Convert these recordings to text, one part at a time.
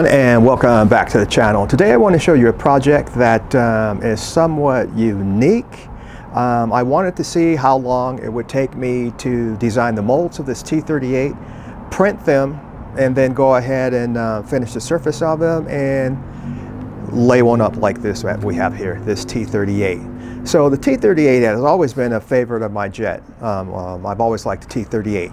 everyone, and welcome back to the channel. Today I want to show you a project that is somewhat unique. I wanted to see how long it would take me to design the molds of this T38, print them, and then go ahead and finish the surface of them and lay one up like this that we have here, this T38. So the T38 has always been a favorite of my jet. I've always liked the T38.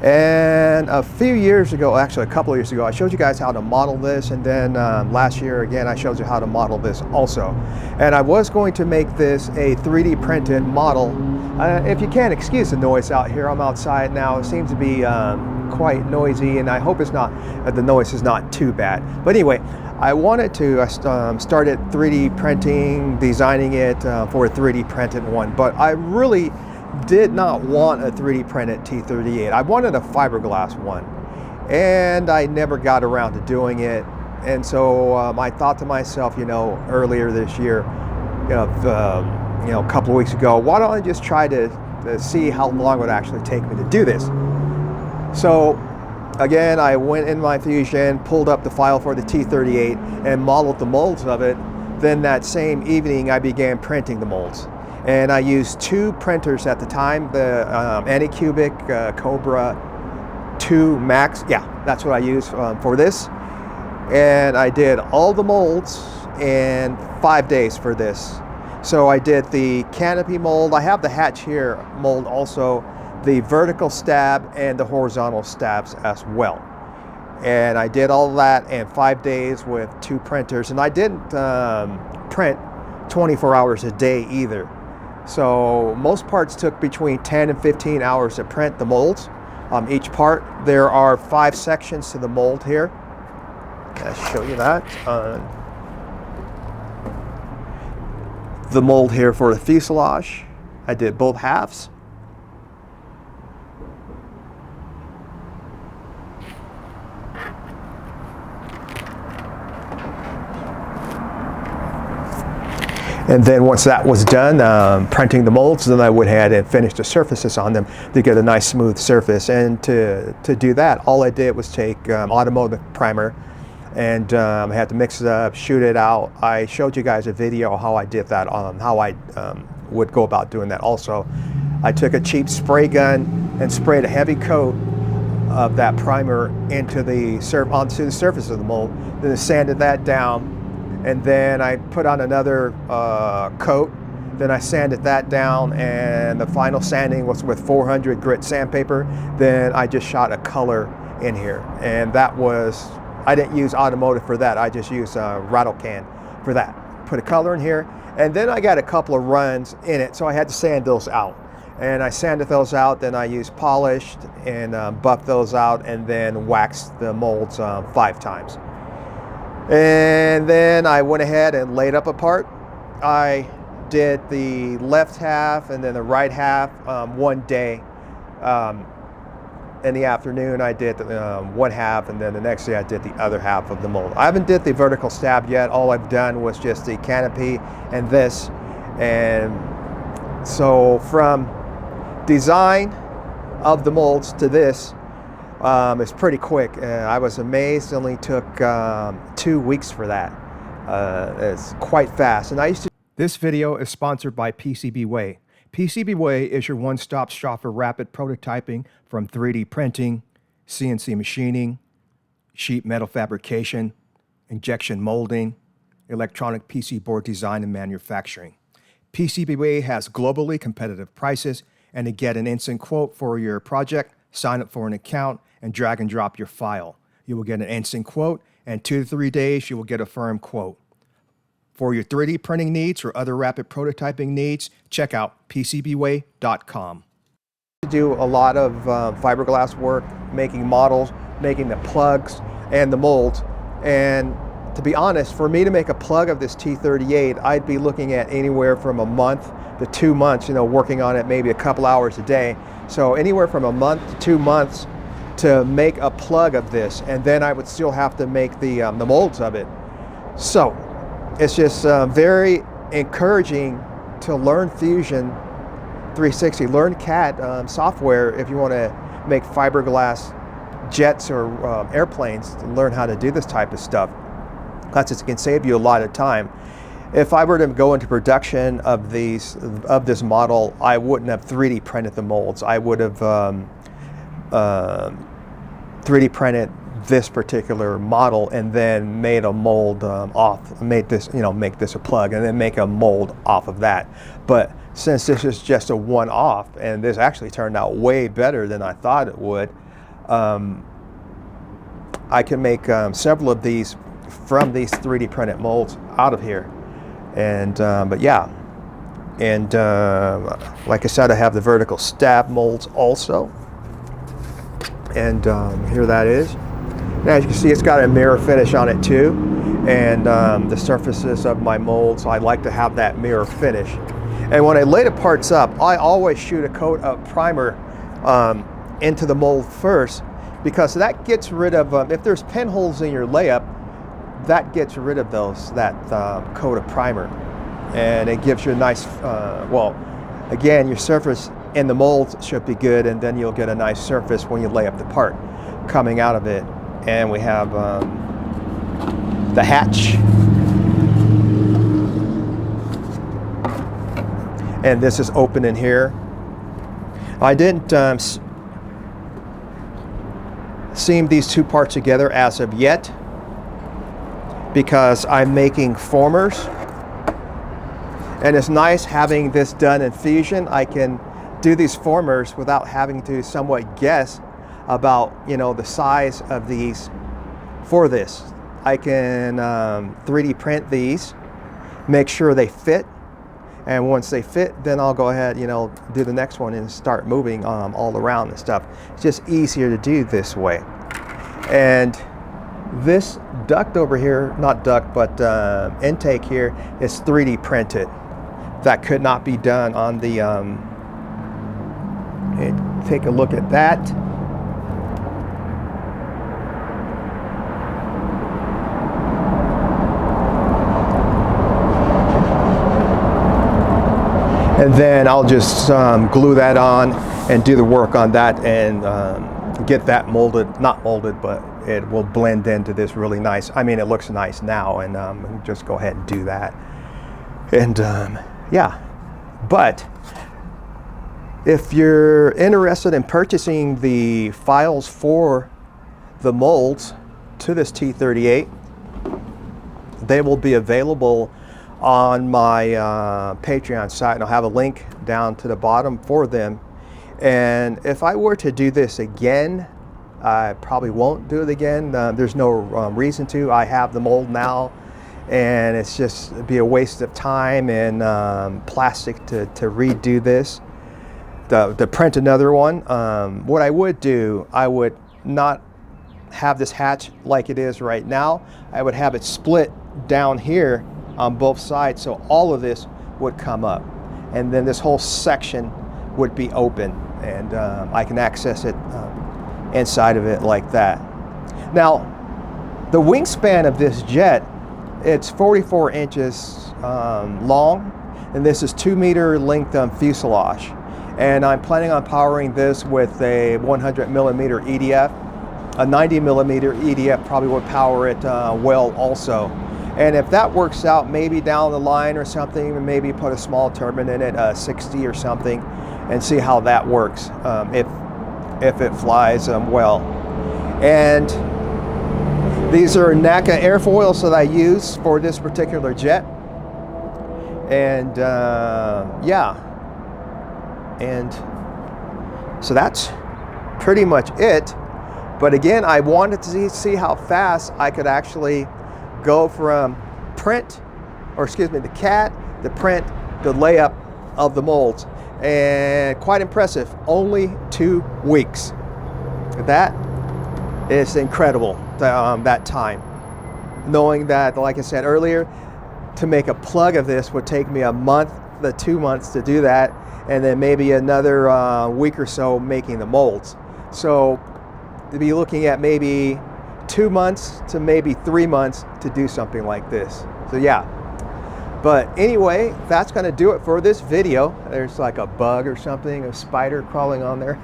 And a few years ago, actually a couple of years ago, I showed you guys how to model this, and then last year again I showed you how to model this also. And I was going to make this a 3D printed model. If you can't excuse the noise out here, I'm outside now. It seems to be quite noisy, and I hope it's not, the noise is not too bad. But anyway, I wanted to, I started 3D printing, designing it for a 3D printed one, but I really did not want a 3D printed T38. I wanted a fiberglass one, and I never got around to doing it. And so I thought to myself, earlier this year, a couple of weeks ago, why don't I just try to see how long it would actually take me to do this? So again, I went in my Fusion, pulled up the file for the T38 and modeled the molds of it. Then that same evening I began printing the molds. And I used two printers at the time, the Anycubic Cobra 2 Max. Yeah, that's what I used for this. And I did all the molds in 5 days for this. So I did the canopy mold. I have the hatch here mold also, the vertical stab and the horizontal stabs as well. And I did all that in 5 days with two printers. And I didn't print 24 hours a day either. So most parts took between 10 and 15 hours to print the molds. Each part, there are 5 sections to the mold here. I'll show you that. The mold here for the fuselage, I did both halves. And then once that was done, printing the molds, then I went ahead and finished the surfaces on them to get a nice smooth surface. And to do that, all I did was take automotive primer, and I had to mix it up, shoot it out. I showed you guys a video how I did that, how I would go about doing that also. I took a cheap spray gun and sprayed a heavy coat of that primer onto the surface of the mold, then I sanded that down. And then I put on another coat, then I sanded that down, and the final sanding was with 400 grit sandpaper. Then I just shot a color in here, and that was, I didn't use automotive for that, I just used rattle can for that. Put a color in here, and then I got a couple of runs in it, so I had to sand those out. And I sanded those out, then I used polished and buffed those out, and then waxed the molds 5 times. And then I went ahead and laid up a part. I did the left half and then the right half one day. In the afternoon I did one half, and then the next day I did the other half of the mold. I haven't did the vertical stab yet. All I've done was just the canopy and this. And so from design of the molds to this, it's pretty quick. I was amazed. It only took 2 weeks for that. It's quite fast. And I used to. This video is sponsored by PCBWay. PCBWay is your one-stop shop for rapid prototyping, from 3D printing, CNC machining, sheet metal fabrication, injection molding, electronic PC board design and manufacturing. PCBWay has globally competitive prices, and to get an instant quote for your project, sign up for an account and drag and drop your file. You will get an instant quote, and 2 to 3 days you will get a firm quote. For your 3D printing needs or other rapid prototyping needs, check out PCBWay.com. I do a lot of fiberglass work, making models, making the plugs and the molds. And to be honest, for me to make a plug of this T38, I'd be looking at anywhere from a month to 2 months, working on it maybe a couple hours a day. So anywhere from a month to 2 months to make a plug of this, and then I would still have to make the molds of it. So it's just very encouraging to learn Fusion 360, learn CAD software if you want to make fiberglass jets or airplanes to learn how to do this type of stuff. Plus, it can save you a lot of time. If I were to go into production of this model, I wouldn't have 3D printed the molds. I would have 3D printed this particular model and then made a mold make this a plug and then make a mold off of that. But since this is just a one-off, and this actually turned out way better than I thought it would, I can make several of these from these 3D printed molds out of here. And but yeah, and like I said, I have the vertical stab molds also, and here that is. And as you can see, it's got a mirror finish on it too, and the surfaces of my molds, I like to have that mirror finish. And when I lay the parts up, I always shoot a coat of primer into the mold first, because that gets rid of, if there's pinholes in your layup, that gets rid of that coat of primer. And it gives you a nice, well, again, your surface in the molds should be good, and then you'll get a nice surface when you lay up the part coming out of it. And we have the hatch. And this is open in here. I didn't seam these two parts together as of yet, because I'm making formers. And it's nice having this done in Fusion. I can do these formers without having to somewhat guess about, you know, the size of these for this. I can 3D print these, make sure they fit, and once they fit, then I'll go ahead, you know, do the next one and start moving all around and stuff. It's just easier to do this way. And this duct over here, not duct, but intake here is 3D printed. That could not be done on the, take a look at that. And then I'll just glue that on and do the work on that and get that molded, not molded, but it will blend into this really nice. I mean, it looks nice now, and just go ahead and do that. And yeah, but if you're interested in purchasing the files for the molds to this T38, they will be available on my Patreon site, and I'll have a link down to the bottom for them. And if I were to do this again, I probably won't do it again. There's no reason to. I have the mold now, and it's just it'd be a waste of time and plastic to redo this, to print another one. What I would do, I would not have this hatch like it is right now. I would have it split down here on both sides, so all of this would come up, and then this whole section would be open, and I can access it inside of it like that. Now, the wingspan of this jet, it's 44 inches long, and this is 2-meter length fuselage. And I'm planning on powering this with a 100mm EDF. A 90mm EDF probably would power it well also. And if that works out, maybe down the line or something, maybe put a small turbine in it, 60 or something, and see how that works, if it flies well. And these are NACA airfoils that I use for this particular jet. And yeah, and so that's pretty much it. But again, I wanted to see how fast I could actually go from print, or excuse me, the CAD, the print, the layup of the molds. And quite impressive, only 2 weeks. That is incredible, that time. Knowing that, like I said earlier, to make a plug of this would take me a month to 2 months to do that, and then maybe another week or so making the molds. So to be looking at maybe 2 months to maybe 3 months to do something like this. So yeah, But anyway, that's going to do it for this video. There's like a bug or something, a spider crawling on there.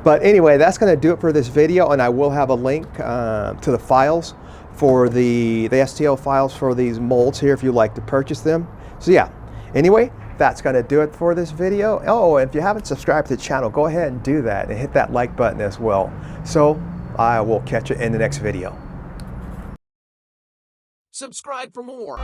But anyway, that's going to do it for this video, and I will have a link to the files for the STL files for these molds here if you'd like to purchase them. So yeah, anyway, that's going to do it for this video. Oh, and if you haven't subscribed to the channel, go ahead and do that and hit that like button as well. So I will catch you in the next video. Subscribe for more.